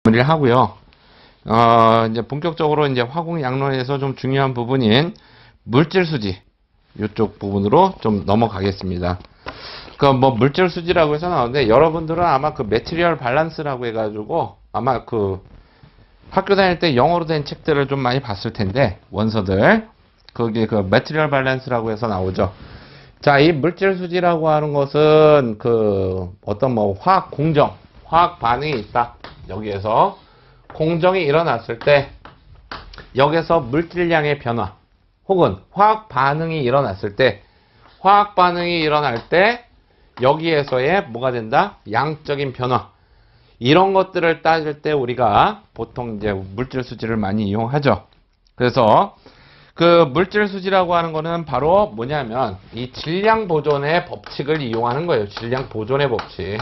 마무리를 하고요. 이제 본격적으로 이제 화공 양론에서 좀 중요한 부분인 물질 수지 이쪽 부분으로 좀 넘어가겠습니다. 그 뭐 물질 수지라고 해서 나오는데 여러분들은 아마 그 매트리얼 밸런스라고 해가지고 아마 그 학교 다닐 때 영어로 된 책들을 좀 많이 봤을 텐데 원서들 거기에 그 매트리얼 밸런스라고 해서 나오죠. 자, 이 물질 수지라고 하는 것은 그 어떤 뭐 화학 공정, 화학 반응이 있다. 여기에서 공정이 일어났을 때 여기서 물질량의 변화 혹은 화학 반응이 일어났을 때 화학 반응이 일어날 때 여기에서의 뭐가 된다? 양적인 변화. 이런 것들을 따질 때 우리가 보통 이제 물질 수지를 많이 이용하죠. 그래서 그 물질 수지라고 하는 거는 바로 뭐냐면 이 질량 보존의 법칙을 이용하는 거예요. 질량 보존의 법칙.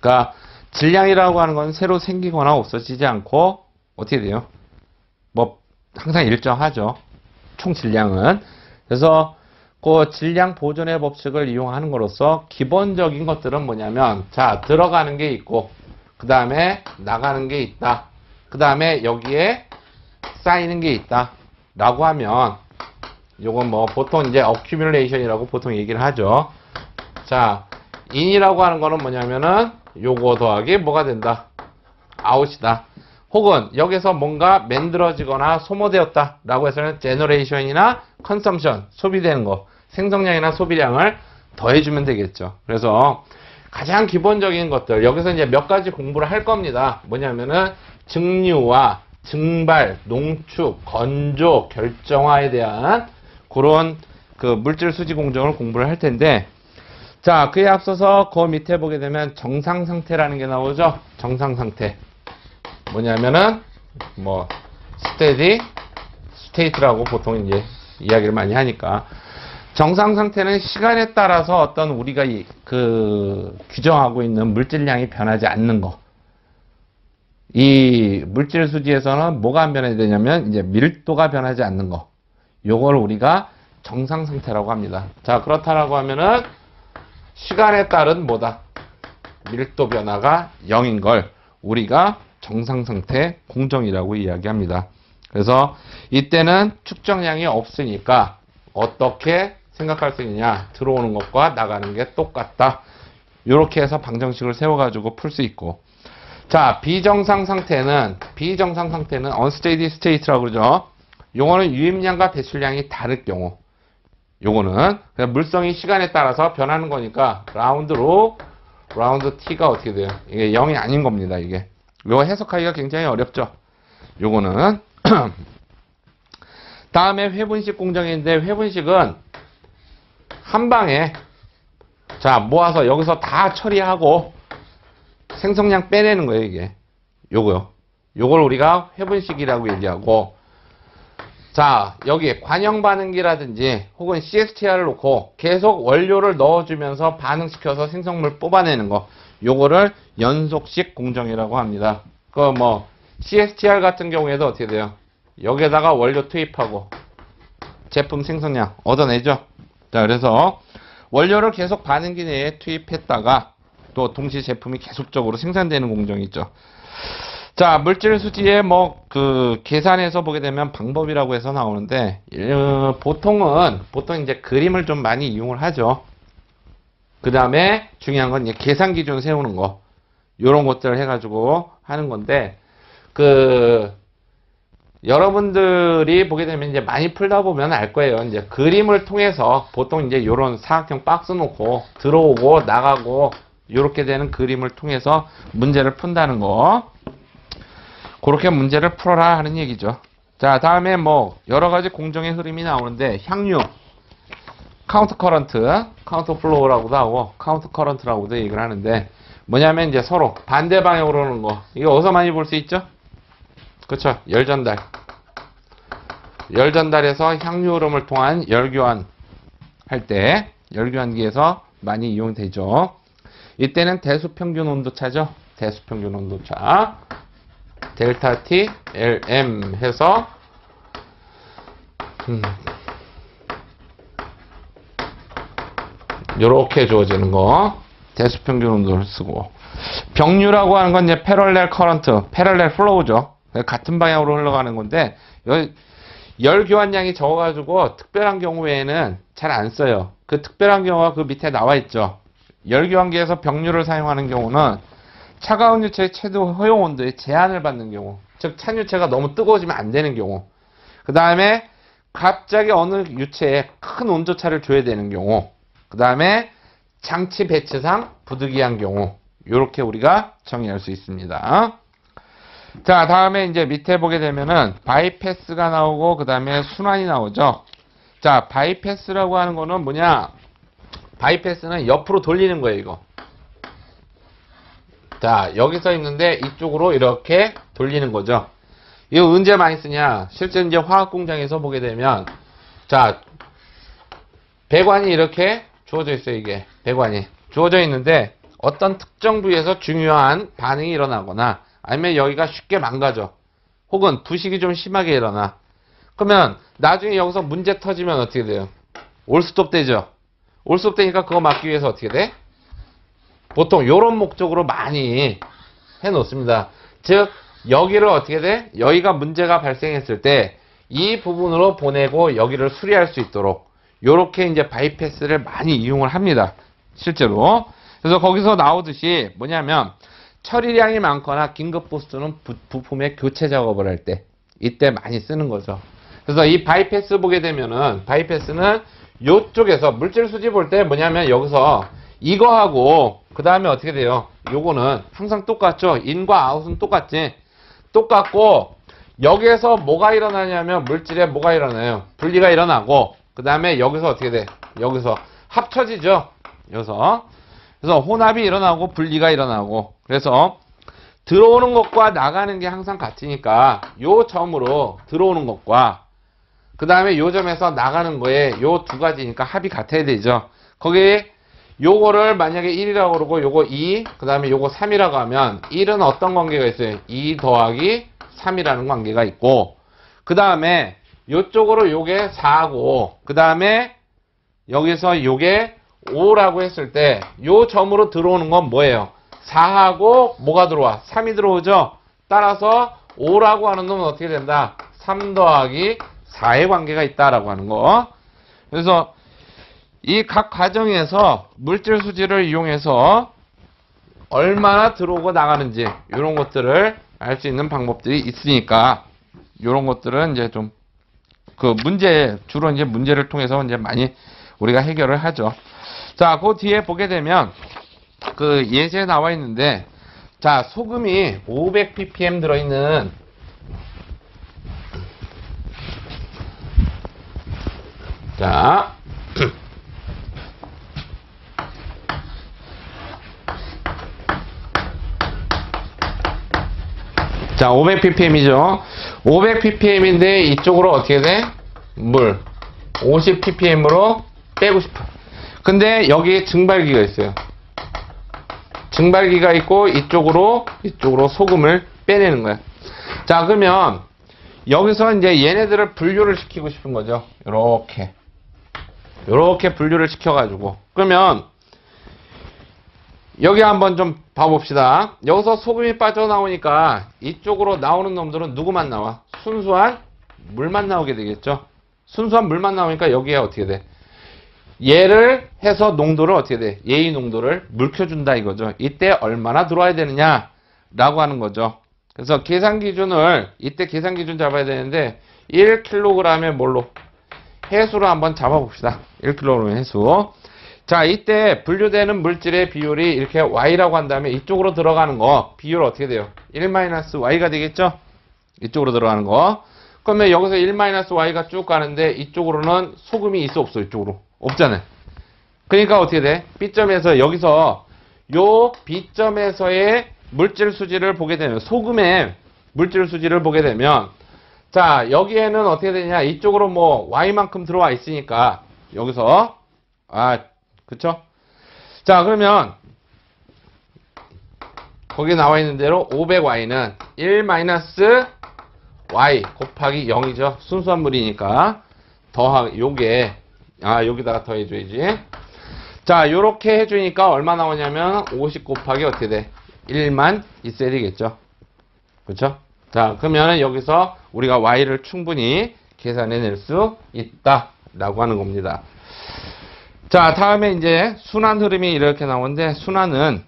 그러니까 질량이라고 하는 건 새로 생기거나 없어지지 않고 어떻게 돼요? 뭐 항상 일정하죠. 총 질량은. 그래서 그 질량 보존의 법칙을 이용하는 것으로서 기본적인 것들은 뭐냐면 자, 들어가는 게 있고 그 다음에 나가는 게 있다. 그 다음에 여기에 쌓이는 게 있다 라고 하면 요건 뭐 보통 이제 accumulation이라고 보통 얘기를 하죠. 자, in이라고 하는 거는 뭐냐면은 요거 더하기 뭐가 된다? out이다. 혹은 여기서 뭔가 만들어지거나 소모되었다 라고 해서는 generation이나 consumption, 소비되는 거, 생성량이나 소비량을 더해주면 되겠죠. 그래서 가장 기본적인 것들 여기서 이제 몇 가지 공부를 할 겁니다. 뭐냐면은 증류와 증발, 농축, 건조, 결정화에 대한 그런 그 물질 수지 공정을 공부를 할 텐데 자, 그에 앞서서 그 밑에 보게 되면 정상 상태라는 게 나오죠. 정상 상태. 뭐냐면은 뭐 steady state라고 보통 이제 이야기를 많이 하니까 정상 상태는 시간에 따라서 어떤 우리가 그 규정하고 있는 물질량이 변하지 않는 거. 이 물질 수지에서는 뭐가 안 변해야 되냐면 이제 밀도가 변하지 않는 거. 요걸 우리가 정상 상태라고 합니다. 자, 그렇다라고 하면은 시간에 따른 뭐다? 밀도 변화가 0인 걸 우리가 정상 상태 공정이라고 이야기합니다. 그래서 이때는 축정량이 없으니까 어떻게 생각할 수 있느냐? 들어오는 것과 나가는 게 똑같다. 이렇게 해서 방정식을 세워가지고 풀 수 있고. 자, 비정상 상태는 unsteady state라고 그러죠. 요거는 유입량과 배출량이 다를 경우. 요거는 그냥 물성이 시간에 따라서 변하는 거니까 라운드 t가 어떻게 돼요? 이게 0이 아닌 겁니다. 이게. 요거 해석하기가 굉장히 어렵죠. 요거는 다음에 회분식 공정인데 회분식은 한 방에 자, 모아서 여기서 다 처리하고 생성량 빼내는 거예요, 이게. 요거요. 요걸 우리가 회분식이라고 얘기하고 자, 여기 관형 반응기라든지 혹은 CSTR을 놓고 계속 원료를 넣어주면서 반응시켜서 생성물 뽑아내는 거. 요거를 연속식 공정이라고 합니다. 그 뭐 CSTR 같은 경우에도 어떻게 돼요? 여기에다가 원료 투입하고 제품 생성량 얻어내죠. 자, 그래서 원료를 계속 반응기 내에 투입했다가 또 동시 제품이 계속적으로 생산되는 공정이 있죠. 자, 물질 수지의 뭐 그 계산해서 보게 되면 방법이라고 해서 나오는데 보통 이제 그림을 좀 많이 이용을 하죠. 그 다음에 중요한 건 이제 계산 기준 세우는 거 요런 것들을 해가지고 하는 건데 그 여러분들이 보게 되면 이제 많이 풀다 보면 알 거예요. 이제 그림을 통해서 보통 이제 요런 사각형 박스 놓고 들어오고 나가고 요렇게 되는 그림을 통해서 문제를 푼다는 거. 그렇게 문제를 풀어라 하는 얘기죠. 자, 다음에 뭐 여러 가지 공정의 흐름이 나오는데 향유, 카운터 커런트, 카운터 플로우라고도 하고 카운터 커런트라고도 얘기를 하는데 뭐냐면 이제 서로 반대 방향으로 오는 거. 이거 어디서 많이 볼 수 있죠? 그렇죠. 열전달. 열전달에서 향유 흐름을 통한 열교환 할 때 열교환기에서 많이 이용되죠. 이때는 대수평균 온도차죠. 대수평균 온도차. 델타 T, LM 해서 요렇게 주어지는 거. 대수평균 온도를 쓰고, 병류라고 하는 건 이제 패럴렐 커런트, 패럴렐 플로우죠. 같은 방향으로 흘러가는 건데, 열 교환량이 적어가지고 특별한 경우에는 잘 안 써요. 그 특별한 경우가 그 밑에 나와 있죠. 열 교환기에서 병류를 사용하는 경우는 차가운 유체의 최대 허용 온도에 제한을 받는 경우, 즉 찬 유체가 너무 뜨거워지면 안 되는 경우, 그 다음에 갑자기 어느 유체에 큰 온도차를 줘야 되는 경우, 그 다음에 장치 배치상 부득이한 경우, 이렇게 우리가 정의할 수 있습니다. 자, 다음에 이제 밑에 보게 되면은 바이패스가 나오고 그 다음에 순환이 나오죠. 자, 바이패스라고 하는 거는 뭐냐? 바이패스는 옆으로 돌리는 거예요, 이거. 자, 여기 써 있는데 이쪽으로 이렇게 돌리는 거죠. 이거 언제 많이 쓰냐? 실제 이제 화학 공장에서 보게 되면, 자, 배관이 이렇게 주어져 있어요, 이게. 배관이 주어져 있는데 어떤 특정 부위에서 중요한 반응이 일어나거나 아니면 여기가 쉽게 망가져. 혹은 부식이 좀 심하게 일어나. 그러면 나중에 여기서 문제 터지면 어떻게 돼요? 올스톱 되죠? 올스톱 되니까 그거 막기 위해서 어떻게 돼? 보통 이런 목적으로 많이 해놓습니다. 즉 여기를 어떻게 돼? 여기가 문제가 발생했을 때 이 부분으로 보내고 여기를 수리할 수 있도록 요렇게 이제 바이패스를 많이 이용을 합니다. 실제로. 그래서 거기서 나오듯이 뭐냐면 처리량이 많거나 긴급 보수는 부품의 교체 작업을 할 때 이때 많이 쓰는 거죠. 그래서 이 바이패스 보게 되면은 바이패스는 요쪽에서 물질 수지 볼 때 뭐냐면 여기서 이거하고 그 다음에 어떻게 돼요? 요거는 항상 똑같죠? 인과 아웃은 똑같지? 똑같고 여기에서 뭐가 일어나냐면 물질에 뭐가 일어나요? 분리가 일어나고 그 다음에 여기서 어떻게 돼? 여기서 합쳐지죠? 여기서 그래서 혼합이 일어나고 분리가 일어나고 그래서 들어오는 것과 나가는 게 항상 같으니까 요 점으로 들어오는 것과 그 다음에 요 점에서 나가는 거에 요 두 가지니까 합이 같아야 되죠. 거기에 요거를 만약에 1이라고 그러고 요거 2, 그 다음에 요거 3이라고 하면 1은 어떤 관계가 있어요? 2 더하기 3이라는 관계가 있고 그 다음에 요쪽으로 요게 4하고 그 다음에 여기서 요게 5라고 했을 때 요 점으로 들어오는 건 뭐예요? 4하고 뭐가 들어와? 3이 들어오죠? 따라서 5라고 하는 놈은 어떻게 된다? 3 더하기 4의 관계가 있다라고 하는 거. 그래서 이 각 과정에서 물질 수지를 이용해서 얼마나 들어오고 나가는지 이런 것들을 알 수 있는 방법들이 있으니까 이런 것들은 이제 좀 그 문제 주로 이제 문제를 통해서 이제 많이 우리가 해결을 하죠. 자, 그 뒤에 보게 되면 그 예제에 나와 있는데 자, 소금이 500ppm 들어있는 자 자, 500ppm이죠. 500ppm인데 이쪽으로 어떻게 돼? 물 50ppm으로 빼고 싶어. 근데 여기에 증발기가 있어요. 증발기가 있고 이쪽으로 소금을 빼내는 거야. 자, 그러면 여기서 이제 얘네들을 분류를 시키고 싶은 거죠. 요렇게 분류를 시켜가지고 그러면 여기 한번 좀 봐봅시다. 여기서 소금이 빠져나오니까 이쪽으로 나오는 놈들은 누구만 나와? 순수한 물만 나오게 되겠죠. 순수한 물만 나오니까 여기에 어떻게 돼? 얘를 해서 농도를 어떻게 돼? 얘의 농도를 물켜준다 이거죠. 이때 얼마나 들어와야 되느냐 라고 하는 거죠. 그래서 계산 기준을 이때 계산 기준 잡아야 되는데 1kg의 뭘로? 해수로 한번 잡아봅시다. 1kg 해수. 자, 이때 분류되는 물질의 비율이 이렇게 Y라고 한 다음에 이쪽으로 들어가는 거 비율 어떻게 돼요? 1-Y가 되겠죠? 이쪽으로 들어가는 거. 그러면 여기서 1-Y가 쭉 가는데 이쪽으로는 소금이 있어 없어? 이쪽으로 없잖아요. 그러니까 어떻게 돼? B점에서 여기서 요 B점에서의 물질 수지를 보게 되면 소금의 물질 수지를 보게 되면 자, 여기에는 어떻게 되냐? 이쪽으로 뭐 Y만큼 들어와 있으니까 여기서 그쵸? 자, 그러면 거기 나와 있는 대로 500Y는 1-Y 곱하기 0이죠. 순수한 물이니까 더하기 요게 여기다가 더해줘야지. 자, 요렇게 해주니까 얼마 나오냐면 50 곱하기 어떻게 돼? 1만 있어야 되겠죠. 그렇죠? 자, 그러면 여기서 우리가 y를 충분히 계산해낼 수 있다라고 하는 겁니다. 자, 다음에 이제 순환 흐름이 이렇게 나오는데, 순환은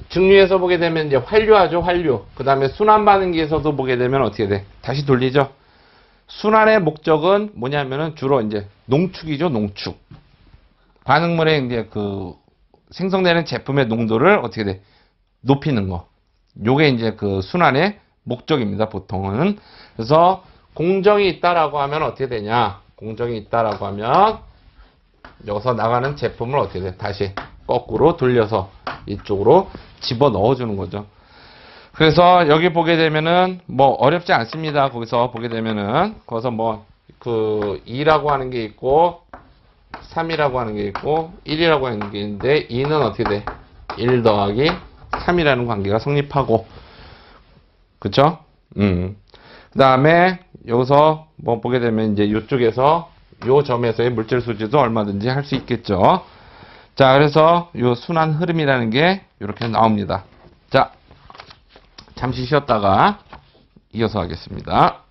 증류에서 보게 되면 이제 환류하죠, 환류. 그 다음에 순환 반응기에서도 보게 되면 어떻게 돼? 다시 돌리죠. 순환의 목적은 뭐냐면은 주로 이제 농축이죠, 농축. 반응물의 이제 생성되는 제품의 농도를 어떻게 돼? 높이는 거. 요게 이제 순환의 목적입니다, 보통은. 그래서 공정이 있다라고 하면 어떻게 되냐? 공정이 있다라고 하면 여기서 나가는 제품을 어떻게 돼? 다시 거꾸로 돌려서 이쪽으로 집어 넣어주는 거죠. 그래서 여기 보게 되면은 뭐 어렵지 않습니다. 거기서 보게 되면은 거기서 뭐 2라고 하는 게 있고 3이라고 하는 게 있고 1이라고 하는 게 있는데 2는 어떻게 돼? 1 더하기 3이라는 관계가 성립하고, 그쵸? 그 다음에 여기서 뭐 보게 되면 이제 이쪽에서 요 점에서의 물질 수지도 얼마든지 할 수 있겠죠. 자, 그래서 요 순환 흐름이라는 게 이렇게 나옵니다. 자, 잠시 쉬었다가 이어서 하겠습니다.